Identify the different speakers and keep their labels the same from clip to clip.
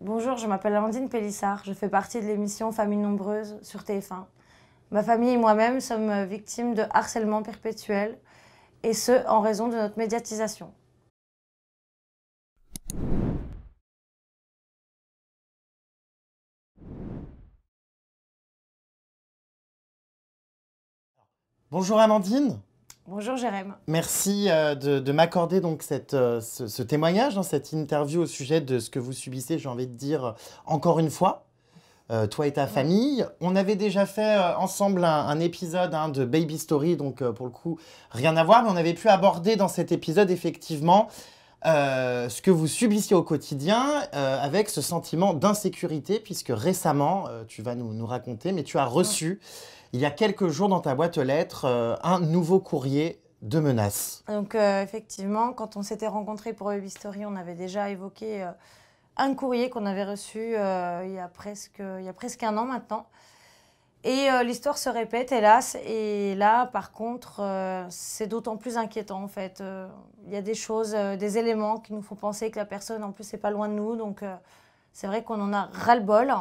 Speaker 1: Bonjour, je m'appelle Amandine Pélissard, je fais partie de l'émission Famille nombreuse sur TF1. Ma famille et moi-même sommes victimes de harcèlement perpétuel, et ce, en raison de notre médiatisation.
Speaker 2: Bonjour Amandine.
Speaker 1: Bonjour Jérém.
Speaker 2: Merci de m'accorder donc ce témoignage, cette interview au sujet de ce que vous subissez, j'ai envie de dire encore une fois, toi et ta famille. On avait déjà fait ensemble un épisode de Baby Story, donc pour le coup rien à voir, mais on avait pu aborder dans cet épisode effectivement ce que vous subissiez au quotidien avec ce sentiment d'insécurité, puisque récemment, tu vas nous raconter, mais tu as reçu il y a quelques jours dans ta boîte aux lettres un nouveau courrier de menaces.
Speaker 1: Donc effectivement, quand on s'était rencontrés pour Baby Story, on avait déjà évoqué un courrier qu'on avait reçu il y a presque 1 an maintenant. Et l'histoire se répète, hélas. Et là, par contre, c'est d'autant plus inquiétant, en fait. Il y a des choses, des éléments qui nous font penser que la personne, en plus, n'est pas loin de nous. Donc, c'est vrai qu'on en a ras-le-bol.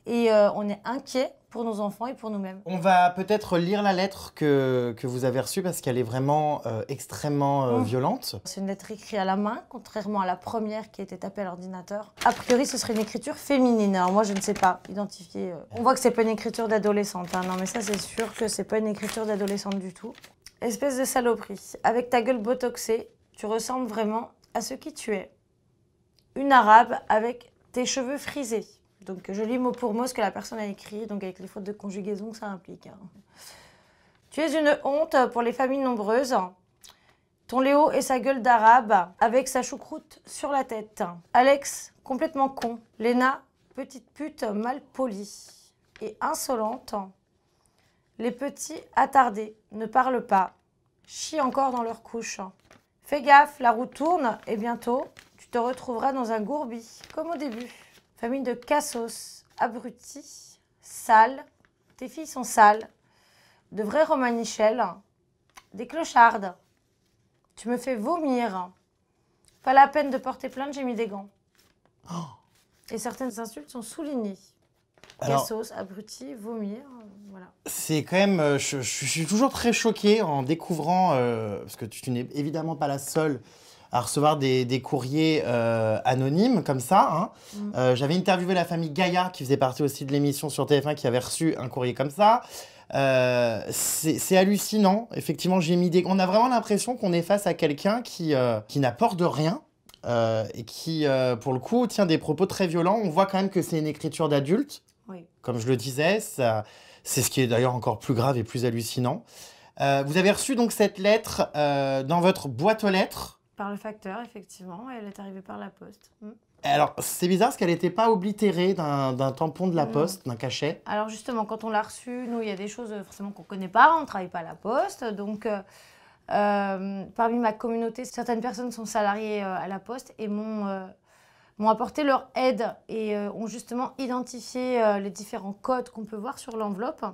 Speaker 1: Et on est inquiet pour nos enfants et pour nous-mêmes.
Speaker 2: On va peut-être lire la lettre que vous avez reçue parce qu'elle est vraiment extrêmement violente.
Speaker 1: C'est une lettre écrite à la main, contrairement à la première qui a été tapée à l'ordinateur. A priori, ce serait une écriture féminine. Alors moi, je ne sais pas identifier. On voit que c'est pas une écriture d'adolescente. Non, mais ça, c'est sûr que c'est pas une écriture d'adolescente du tout. Espèce de saloperie. Avec ta gueule botoxée, tu ressembles vraiment à ce qui tu es. Une arabe avec tes cheveux frisés. Donc, je lis mot pour mot ce que la personne a écrit, donc avec les fautes de conjugaison que ça implique. Tu es une honte pour les familles nombreuses. Ton Léo et sa gueule d'arabe, avec sa choucroute sur la tête. Alex, complètement con. Léna, petite pute mal polie et insolente. Les petits attardés, ne parlent pas, chient encore dans leur couche. Fais gaffe, la roue tourne et bientôt, tu te retrouveras dans un gourbi, comme au début. Famille de cassos, abrutis, sales, tes filles sont sales, de vrais romanichels, des clochardes. Tu me fais vomir. Pas la peine de porter plainte, j'ai mis des gants. Oh. Et certaines insultes sont soulignées. Cassos, abrutis, vomir, voilà.
Speaker 2: C'est quand même... je suis toujours très choquée en découvrant, parce que tu n'es évidemment pas la seule à recevoir des courriers anonymes comme ça. J'avais interviewé la famille Gaïa, qui faisait partie aussi de l'émission sur TF1, qui avait reçu un courrier comme ça. C'est hallucinant. Effectivement, on a vraiment l'impression qu'on est face à quelqu'un qui n'a peur de rien et qui, pour le coup, tient des propos très violents. On voit quand même que c'est une écriture d'adulte.
Speaker 1: Oui.
Speaker 2: Comme je le disais, c'est ce qui est d'ailleurs encore plus grave et plus hallucinant. Vous avez reçu donc cette lettre dans votre boîte aux lettres.
Speaker 1: Par le facteur, effectivement. Elle est arrivée par la poste.
Speaker 2: Alors, c'est bizarre parce qu'elle n'était pas oblitérée d'un tampon de la poste, d'un cachet.
Speaker 1: Alors justement, quand on l'a reçue, nous, il y a des choses forcément qu'on ne connaît pas. On ne travaille pas à la poste. Donc, parmi ma communauté, certaines personnes sont salariées à la poste et m'ont apporté leur aide et ont justement identifié les différents codes qu'on peut voir sur l'enveloppe.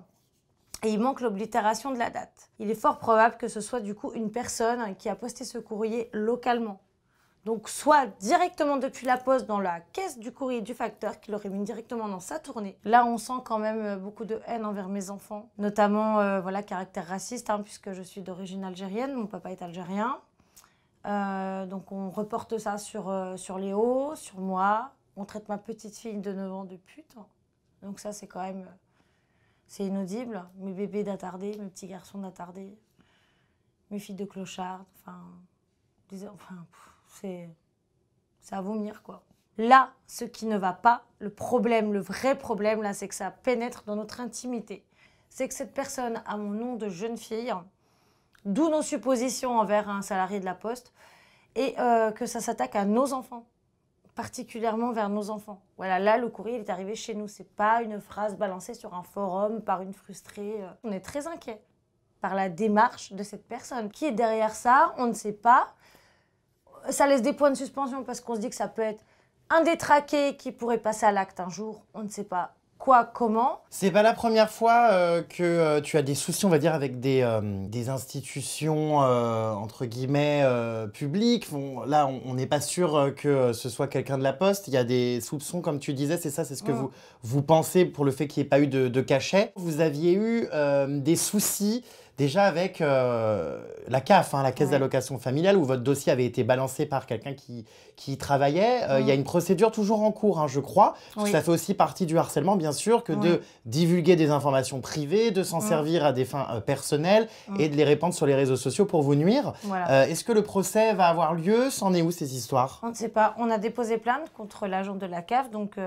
Speaker 1: Et il manque l'oblitération de la date. Il est fort probable que ce soit du coup une personne qui a posté ce courrier localement. Donc soit directement depuis la poste dans la caisse du courrier du facteur, qui l'aurait mis directement dans sa tournée. Là, on sent quand même beaucoup de haine envers mes enfants, notamment caractère raciste, puisque je suis d'origine algérienne, mon papa est algérien. Donc on reporte ça sur Léo, sur moi. On traite ma petite fille de 9 ans de pute. Donc ça, c'est quand même... c'est inaudible. Mes bébés d'attardés, mes petits garçons d'attardés, mes filles de clochards, c'est à vomir, quoi. Là, ce qui ne va pas, le problème, le vrai problème, là, c'est que ça pénètre dans notre intimité. C'est que cette personne a mon nom de jeune fille, d'où nos suppositions envers un salarié de la poste, et que ça s'attaque à nos enfants, particulièrement vers nos enfants. Voilà, là, le courrier il est arrivé chez nous. C'est pas une phrase balancée sur un forum par une frustrée. On est très inquiet par la démarche de cette personne. Qui est derrière ça, on ne sait pas. Ça laisse des points de suspension parce qu'on se dit que ça peut être un détraqué qui pourrait passer à l'acte un jour. On ne sait pas quoi, comment.
Speaker 2: C'est pas la première fois que tu as des soucis, on va dire, avec des institutions, entre guillemets, publiques. Bon, là, on n'est pas sûr que ce soit quelqu'un de la Poste. Il y a des soupçons, comme tu disais, c'est ça, c'est ce que vous pensez pour le fait qu'il n'y ait pas eu de cachet. Vous aviez eu des soucis déjà avec la CAF, la Caisse d'allocation familiale, où votre dossier avait été balancé par quelqu'un qui y travaillait. Il y a une procédure toujours en cours, je crois. Parce que ça fait aussi partie du harcèlement, bien sûr, que de divulguer des informations privées, de s'en servir à des fins personnelles et de les répandre sur les réseaux sociaux pour vous nuire. Voilà. Est-ce que le procès va avoir lieu? C'en est où ces histoires?
Speaker 1: On ne sait pas. On a déposé plainte contre l'agent de la CAF, donc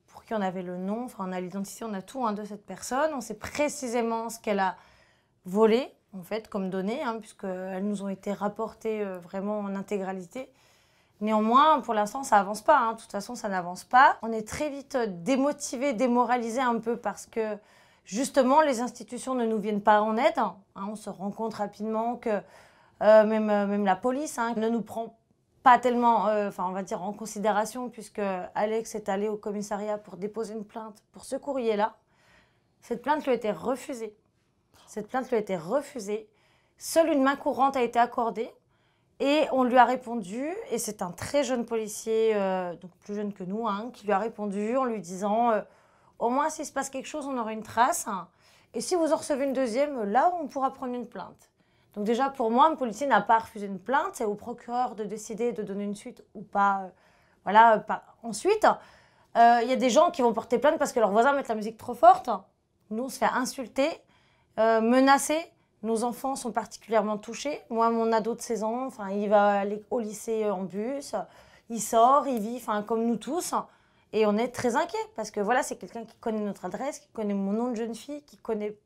Speaker 1: pour qui on avait le nom, on a l'identité, on a tout de cette personne. On sait précisément ce qu'elle a volé, en fait, comme données, puisqu'elles nous ont été rapportées vraiment en intégralité. Néanmoins, pour l'instant, ça avance pas. De toute façon, ça n'avance pas. On est très vite démotivés, démoralisés un peu parce que, justement, les institutions ne nous viennent pas en aide. On se rend compte rapidement que même la police ne nous prend pas tellement, on va dire, en considération, puisque Alex est allé au commissariat pour déposer une plainte pour ce courrier-là. Cette plainte lui a été refusée. Seule une main courante a été accordée. Et on lui a répondu, et c'est un très jeune policier, donc plus jeune que nous, qui lui a répondu en lui disant au moins s'il se passe quelque chose, on aura une trace. Et si vous en recevez une deuxième, là, on pourra prendre une plainte. Donc déjà, pour moi, un policier n'a pas refusé une plainte. C'est au procureur de décider de donner une suite ou pas. Ensuite, il y a des gens qui vont porter plainte parce que leurs voisins mettent la musique trop forte. Nous, on se fait insulter, menacer. Nos enfants sont particulièrement touchés. Moi, mon ado de 16 ans, il va aller au lycée en bus, il sort, il vit, comme nous tous. Et on est très inquiets parce que voilà, c'est quelqu'un qui connaît notre adresse, qui connaît mon nom de jeune fille, qui connaît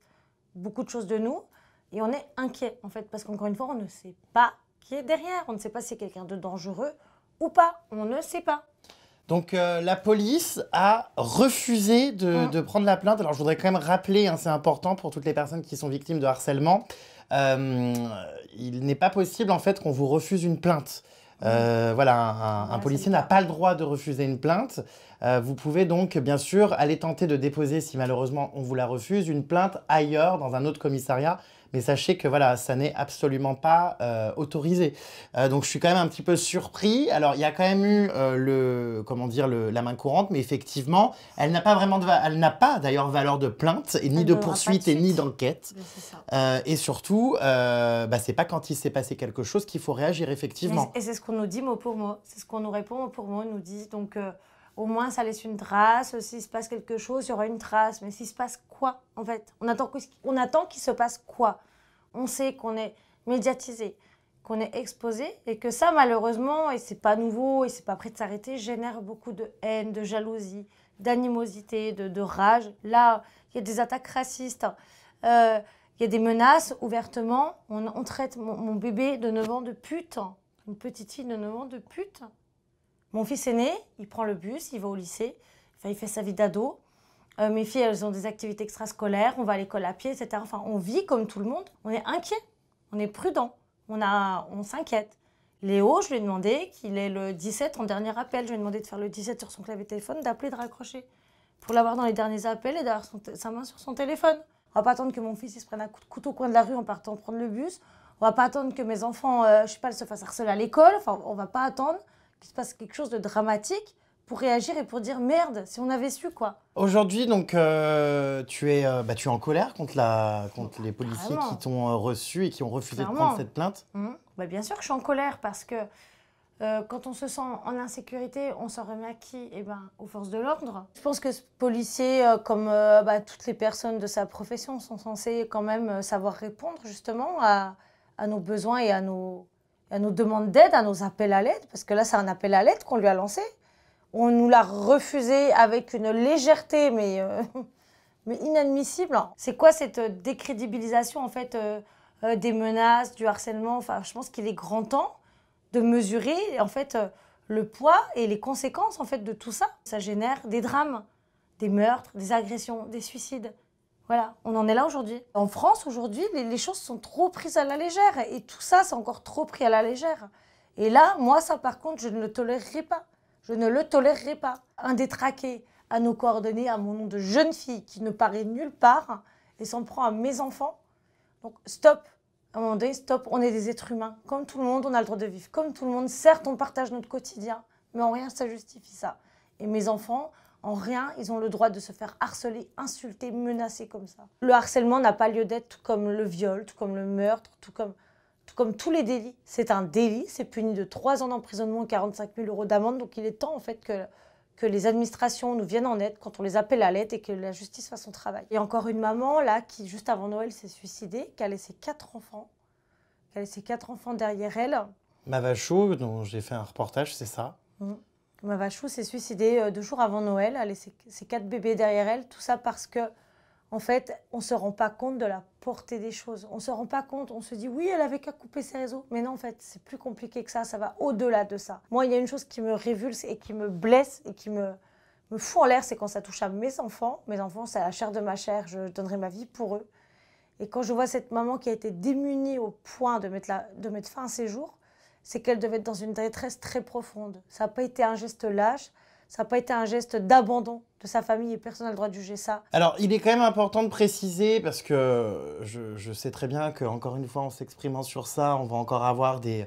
Speaker 1: beaucoup de choses de nous. Et on est inquiets, en fait, parce qu'encore une fois, on ne sait pas qui est derrière. On ne sait pas si c'est quelqu'un de dangereux ou pas. On ne sait pas.
Speaker 2: Donc la police a refusé de prendre la plainte. Alors je voudrais quand même rappeler, c'est important pour toutes les personnes qui sont victimes de harcèlement, il n'est pas possible en fait qu'on vous refuse une plainte. Un policier n'a pas le droit de refuser une plainte. Vous pouvez donc bien sûr aller tenter de déposer, si malheureusement on vous la refuse, une plainte ailleurs dans un autre commissariat. Mais sachez que ça n'est absolument pas autorisé. Donc je suis quand même un petit peu surpris. Alors il y a quand même eu la main courante, mais effectivement, elle n'a pas d'ailleurs valeur de plainte, et ni de poursuite et ni d'enquête. Et surtout, c'est pas quand il s'est passé quelque chose qu'il faut réagir effectivement.
Speaker 1: Et c'est ce qu'on nous dit mot pour mot. C'est ce qu'on nous répond mot pour mot. On nous dit donc au moins ça laisse une trace. S'il se passe quelque chose, il y aura une trace. Mais s'il se passe quoi en fait? On attend qu'il se passe quoi? On sait qu'on est médiatisé, qu'on est exposé et que ça, malheureusement, et c'est pas nouveau et c'est pas prêt de s'arrêter, génère beaucoup de haine, de jalousie, d'animosité, de rage. Là, il y a des attaques racistes, il y a des menaces ouvertement. On traite mon bébé de 9 ans de pute, une petite fille de 9 ans de pute. Mon fils aîné, il prend le bus, il va au lycée, il fait sa vie d'ado. Mes filles, elles ont des activités extrascolaires, on va à l'école à pied, etc. On vit comme tout le monde. On est inquiet, on est prudent, on s'inquiète. Léo, je lui ai demandé qu'il est le 17 en dernier appel. Je lui ai demandé de faire le 17 sur son clavier téléphone, d'appeler, de raccrocher. Pour l'avoir dans les derniers appels et d'avoir sa main sur son téléphone. On va pas attendre que mon fils il se prenne un coup de couteau au coin de la rue en partant prendre le bus. On va pas attendre que mes enfants, se fassent harceler à l'école. On va pas attendre qu'il se passe quelque chose de dramatique pour réagir et pour dire merde, si on avait su quoi.
Speaker 2: Aujourd'hui, donc, tu es en colère contre les policiers qui t'ont reçu et qui ont refusé de prendre cette plainte.
Speaker 1: Bien sûr que je suis en colère parce que quand on se sent en insécurité, on s'en remet à qui? Aux forces de l'ordre. Je pense que ce policier, comme toutes les personnes de sa profession, sont censés quand même savoir répondre justement à nos besoins et à nos demandes d'aide, à nos appels à l'aide. Parce que là, c'est un appel à l'aide qu'on lui a lancé. On nous l'a refusé avec une légèreté, mais inadmissible. C'est quoi cette décrédibilisation en fait, des menaces, du harcèlement? Je pense qu'il est grand temps de mesurer en fait, le poids et les conséquences en fait, de tout ça. Ça génère des drames, des meurtres, des agressions, des suicides. Voilà, on en est là aujourd'hui. En France, aujourd'hui, les choses sont trop prises à la légère. Et tout ça, c'est encore trop pris à la légère. Et là, moi, ça, par contre, je ne le tolérerai pas. Je ne le tolérerai pas. Un détraqué, à nos coordonnées, à mon nom de jeune fille qui ne paraît nulle part et s'en prend à mes enfants. Donc stop, à un moment donné, stop, on est des êtres humains. Comme tout le monde, on a le droit de vivre. Comme tout le monde, certes, on partage notre quotidien, mais en rien ça justifie ça. Et mes enfants, en rien, ils ont le droit de se faire harceler, insulter, menacer comme ça. Le harcèlement n'a pas lieu d'être, tout comme le viol, tout comme le meurtre, tout comme tous les délits. C'est un délit, c'est puni de 3 ans d'emprisonnement et 45 000 € d'amende. Donc il est temps en fait que les administrations nous viennent en aide quand on les appelle à l'aide et que la justice fasse son travail. Il y a encore une maman là qui, juste avant Noël, s'est suicidée, qui a laissé 4 enfants. Qui a laissé 4 enfants derrière elle.
Speaker 2: Mavachou, dont j'ai fait un reportage, c'est ça.
Speaker 1: Mavachou s'est suicidée 2 jours avant Noël. Elle a laissé ses 4 bébés derrière elle. Tout ça parce que, en fait, on ne se rend pas compte de la portée des choses. On ne se rend pas compte, on se dit oui, elle avait qu'à couper ses réseaux. Mais non, en fait, c'est plus compliqué que ça va au-delà de ça. Moi, il y a une chose qui me révulse et qui me blesse et qui me fout en l'air, c'est quand ça touche à mes enfants. Mes enfants, c'est la chair de ma chair, je donnerai ma vie pour eux. Et quand je vois cette maman qui a été démunie au point de mettre fin à ses jours, c'est qu'elle devait être dans une détresse très profonde. Ça n'a pas été un geste lâche, ça n'a pas été un geste d'abandon de sa famille et personne n'a le droit de juger ça.
Speaker 2: Alors, il est quand même important de préciser, parce que je sais très bien qu'encore une fois, en s'exprimant sur ça, on va encore avoir des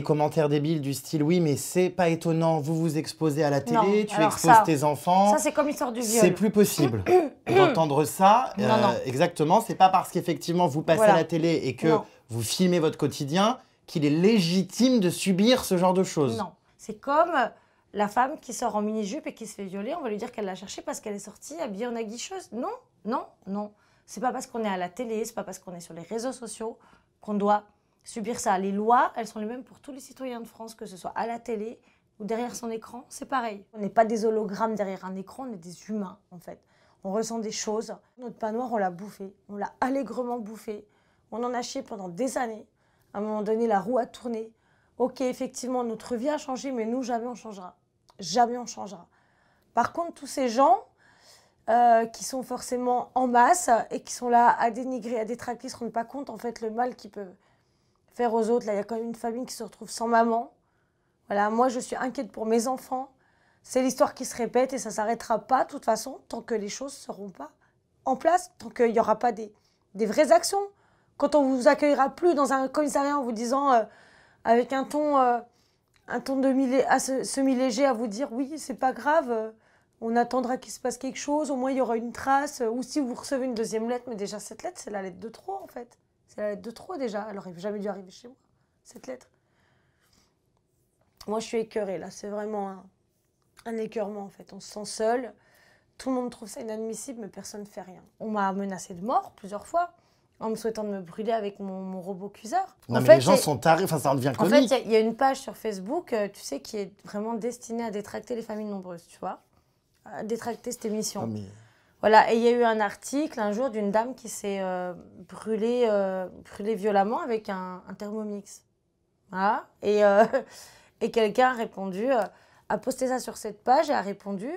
Speaker 2: commentaires débiles du style « Oui, mais c'est pas étonnant, vous vous exposez à la télé, tu exposes tes enfants. »
Speaker 1: Ça, c'est comme l'histoire du viol.
Speaker 2: C'est plus possible d'entendre ça.
Speaker 1: Non.
Speaker 2: Exactement, c'est pas parce qu'effectivement, vous passez à la télé et que vous filmez votre quotidien qu'il est légitime de subir ce genre de choses.
Speaker 1: Non, c'est comme la femme qui sort en mini-jupe et qui se fait violer, on va lui dire qu'elle l'a cherché parce qu'elle est sortie habillée en aguicheuse. Non. C'est pas parce qu'on est à la télé, c'est pas parce qu'on est sur les réseaux sociaux qu'on doit subir ça. Les lois, elles sont les mêmes pour tous les citoyens de France, que ce soit à la télé ou derrière son écran, c'est pareil. On n'est pas des hologrammes derrière un écran, on est des humains en fait. On ressent des choses. Notre pain noir, on l'a bouffé, on l'a allègrement bouffé. On en a chié pendant des années. À un moment donné, la roue a tourné. Ok, effectivement, notre vie a changé, mais nous, jamais on changera. Jamais on changera. Par contre, tous ces gens qui sont forcément en masse et qui sont là à dénigrer, à détracter, ne se rendent pas compte, en fait, le mal qu'ils peuvent faire aux autres. Là, il y a quand même une famille qui se retrouve sans maman. Voilà, moi, je suis inquiète pour mes enfants. C'est l'histoire qui se répète et ça ne s'arrêtera pas, de toute façon, tant que les choses ne seront pas en place, tant qu'il n'y aura pas des vraies actions. Quand on ne vous accueillera plus dans un commissariat en vous disant, avec un ton semi-léger, à vous dire « oui, c'est pas grave, on attendra qu'il se passe quelque chose, au moins il y aura une trace », ou si vous recevez une deuxième lettre, mais déjà cette lettre, c'est la lettre de trop en fait. C'est la lettre de trop déjà, elle n'aurait jamais dû arriver chez moi, cette lettre. Moi je suis écœurée là, c'est vraiment un écœurement en fait, on se sent seul, tout le monde trouve ça inadmissible, mais personne ne fait rien. On m'a menacée de mort plusieurs fois, en me souhaitant de me brûler avec mon robot cuiseur.
Speaker 2: Non, mais les gens sont tarés, enfin ça en devient comique.
Speaker 1: En fait, il y a une page sur Facebook, tu sais, qui est vraiment destinée à détracter les familles nombreuses, tu vois, à détracter cette émission.
Speaker 2: Non, mais...
Speaker 1: Voilà, et il y a eu un article un jour d'une dame qui s'est brûlée violemment avec un Thermomix. Voilà, et quelqu'un a répondu, a posté ça sur cette page et a répondu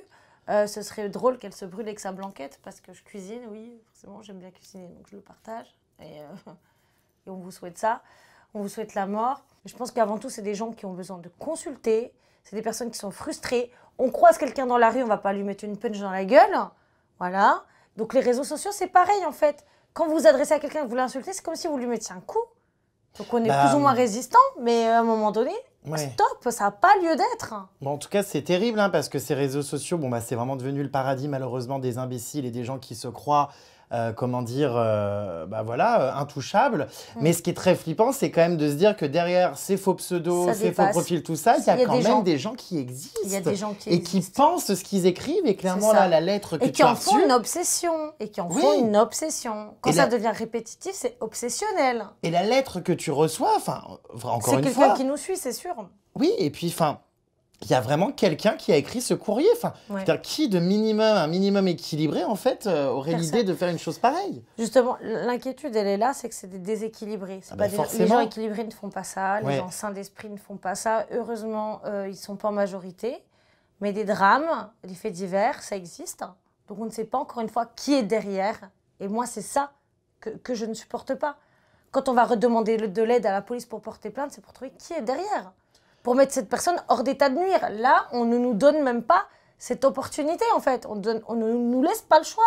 Speaker 1: ce serait drôle qu'elle se brûle avec sa blanquette parce que je cuisine, oui, forcément, j'aime bien cuisiner, donc je le partage. Et on vous souhaite ça, on vous souhaite la mort. Je pense qu'avant tout, c'est des gens qui ont besoin de consulter, c'est des personnes qui sont frustrées. On croise quelqu'un dans la rue, on ne va pas lui mettre une punch dans la gueule. Voilà. Donc les réseaux sociaux, c'est pareil en fait. Quand vous vous adressez à quelqu'un et que vous l'insultez, c'est comme si vous lui mettiez un coup. Donc on est plus ou moins résistant, mais à un moment donné, stop, ça n'a pas lieu d'être.
Speaker 2: Bon, en tout cas, c'est terrible hein, parce que ces réseaux sociaux, c'est vraiment devenu le paradis malheureusement des imbéciles et des gens qui se croient, intouchables. Mais ce qui est très flippant, c'est quand même de se dire que derrière ces faux pseudos, ces faux profils, tout ça, il y a quand même des gens qui existent.
Speaker 1: Il y a des gens qui
Speaker 2: existent. Et qui pensent ce qu'ils écrivent. Et clairement, là, la lettre que tu as reçue...
Speaker 1: Et qui en font une obsession. Et qui en font une obsession. Quand ça devient répétitif, c'est obsessionnel.
Speaker 2: Et la lettre que tu reçois, encore une fois...
Speaker 1: C'est quelqu'un qui nous suit, c'est sûr.
Speaker 2: Oui, et puis, il y a vraiment quelqu'un qui a écrit ce courrier. Qui de un minimum équilibré, en fait, aurait l'idée de faire une chose pareille?
Speaker 1: Justement, l'inquiétude, elle est là, c'est que c'est des déséquilibrés. Les gens équilibrés ne font pas ça, les gens sains d'esprit ne font pas ça. Heureusement, ils ne sont pas en majorité. Mais des drames, des faits divers, ça existe. Donc on ne sait pas, encore une fois, qui est derrière. Et moi, c'est ça que je ne supporte pas. Quand on va redemander de l'aide à la police pour porter plainte, c'est pour trouver qui est derrière. Pour mettre cette personne hors d'état de nuire. Là, on ne nous donne même pas cette opportunité, en fait. On ne nous laisse pas le choix.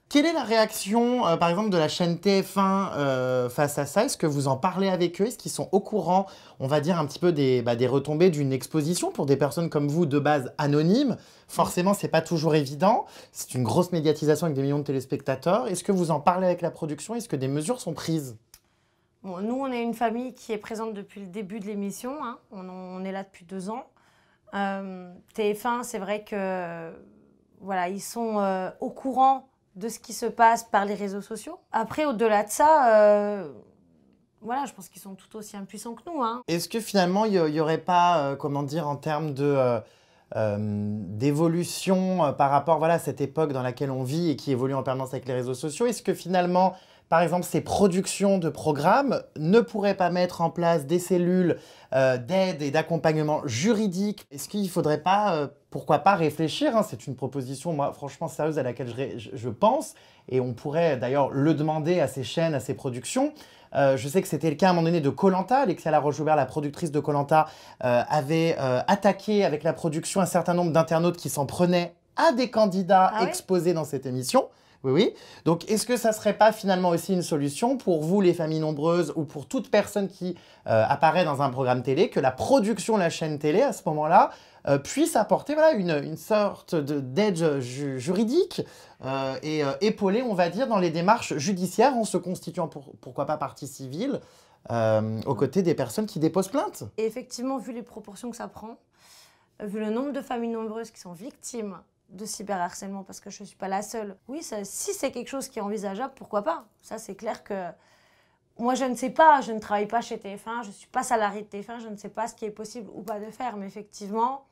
Speaker 2: Quelle est la réaction, par exemple, de la chaîne TF1 face à ça? Est-ce que vous en parlez avec eux? Est-ce qu'ils sont au courant, on va dire, un petit peu des retombées d'une exposition pour des personnes comme vous, de base anonymes? Forcément, c'est pas toujours évident. C'est une grosse médiatisation avec des millions de téléspectateurs. Est-ce que vous en parlez avec la production? Est-ce que des mesures sont prises?
Speaker 1: Bon, nous, on est une famille qui est présente depuis le début de l'émission. Hein. On est là depuis 2 ans. TF1, c'est vrai que voilà, ils sont au courant de ce qui se passe par les réseaux sociaux. Après, au-delà de ça, voilà, je pense qu'ils sont tout aussi impuissants que nous. Hein.
Speaker 2: Est-ce que finalement, il n'y aurait pas, comment dire, en termes de d'évolution par rapport voilà, à cette époque dans laquelle on vit et qui évolue en permanence avec les réseaux sociaux, est-ce que finalement, par exemple, ces productions de programmes ne pourraient pas mettre en place des cellules d'aide et d'accompagnement juridique? Est-ce qu'il ne faudrait pas, pourquoi pas, réfléchir, hein, c'est une proposition, moi, franchement, sérieuse à laquelle je pense, et on pourrait d'ailleurs le demander à ces chaînes, à ces productions. Je sais que c'était le cas à un moment donné de koh Alexia Laroche-Joubert, la productrice de koh avait attaqué avec la production un certain nombre d'internautes qui s'en prenaient à des candidats exposés dans cette émission. Oui, oui. Donc, est-ce que ça ne serait pas finalement aussi une solution pour vous, les familles nombreuses, ou pour toute personne qui apparaît dans un programme télé, que la production de la chaîne télé, à ce moment-là, puisse apporter voilà, une sorte d'aide juridique et épauler, on va dire, dans les démarches judiciaires en se constituant, pourquoi pas, partie civile, aux côtés des personnes qui déposent plainte?
Speaker 1: Et effectivement, vu les proportions que ça prend, vu le nombre de familles nombreuses qui sont victimes de cyberharcèlement, parce que je ne suis pas la seule. Oui, ça, si c'est quelque chose qui est envisageable, pourquoi pas? Ça, c'est clair que moi, je ne sais pas, je ne travaille pas chez TF1, je ne suis pas salariée de TF1, je ne sais pas ce qui est possible ou pas de faire. Mais effectivement,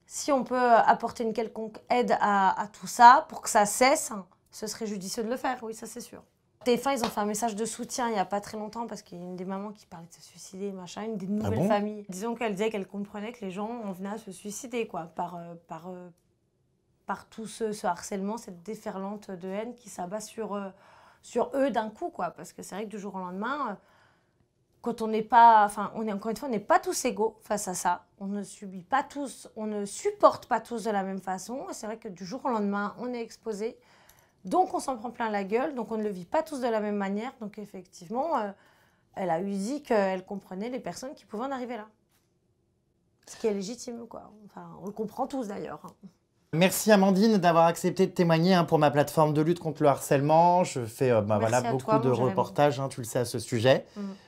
Speaker 1: si on peut apporter une quelconque aide à tout ça pour que ça cesse, ce serait judicieux de le faire, oui, ça c'est sûr. TF1, ils ont fait un message de soutien il n'y a pas très longtemps parce qu'il y a une des mamans qui parlait de se suicider, machin, une des nouvelles familles. Disons qu'elle disait qu'elle comprenait que les gens en venaient à se suicider, quoi, par tout ce harcèlement, cette déferlante de haine qui s'abat sur eux d'un coup, quoi. Parce que c'est vrai que du jour au lendemain, quand on n'est pas, enfin, encore une fois, on n'est pas tous égaux face à ça. On ne subit pas tous, on ne supporte pas tous de la même façon. Et c'est vrai que du jour au lendemain, on est exposé. Donc, on s'en prend plein la gueule. Donc, on ne le vit pas tous de la même manière. Donc, effectivement, elle a eu dit qu'elle comprenait les personnes qui pouvaient en arriver là. Ce qui est légitime, quoi. Enfin, on le comprend tous d'ailleurs.
Speaker 2: Merci Amandine d'avoir accepté de témoigner pour ma plateforme de lutte contre le harcèlement. Je fais voilà, beaucoup de reportages, tu le sais, à ce sujet.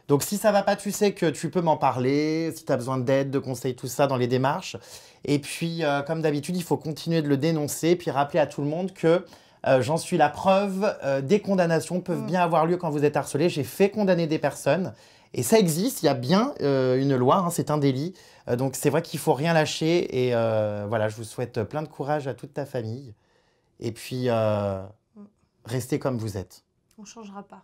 Speaker 2: Donc si ça ne va pas, tu sais que tu peux m'en parler, si tu as besoin d'aide, de conseils, tout ça dans les démarches. Et puis, comme d'habitude, il faut continuer de le dénoncer, puis rappeler à tout le monde que j'en suis la preuve, des condamnations peuvent bien avoir lieu quand vous êtes harcelé. J'ai fait condamner des personnes. Et ça existe, il y a bien une loi, c'est un délit. Donc c'est vrai qu'il ne faut rien lâcher. Et voilà, je vous souhaite plein de courage à toute ta famille. Et puis, restez comme vous êtes.
Speaker 1: On ne changera pas.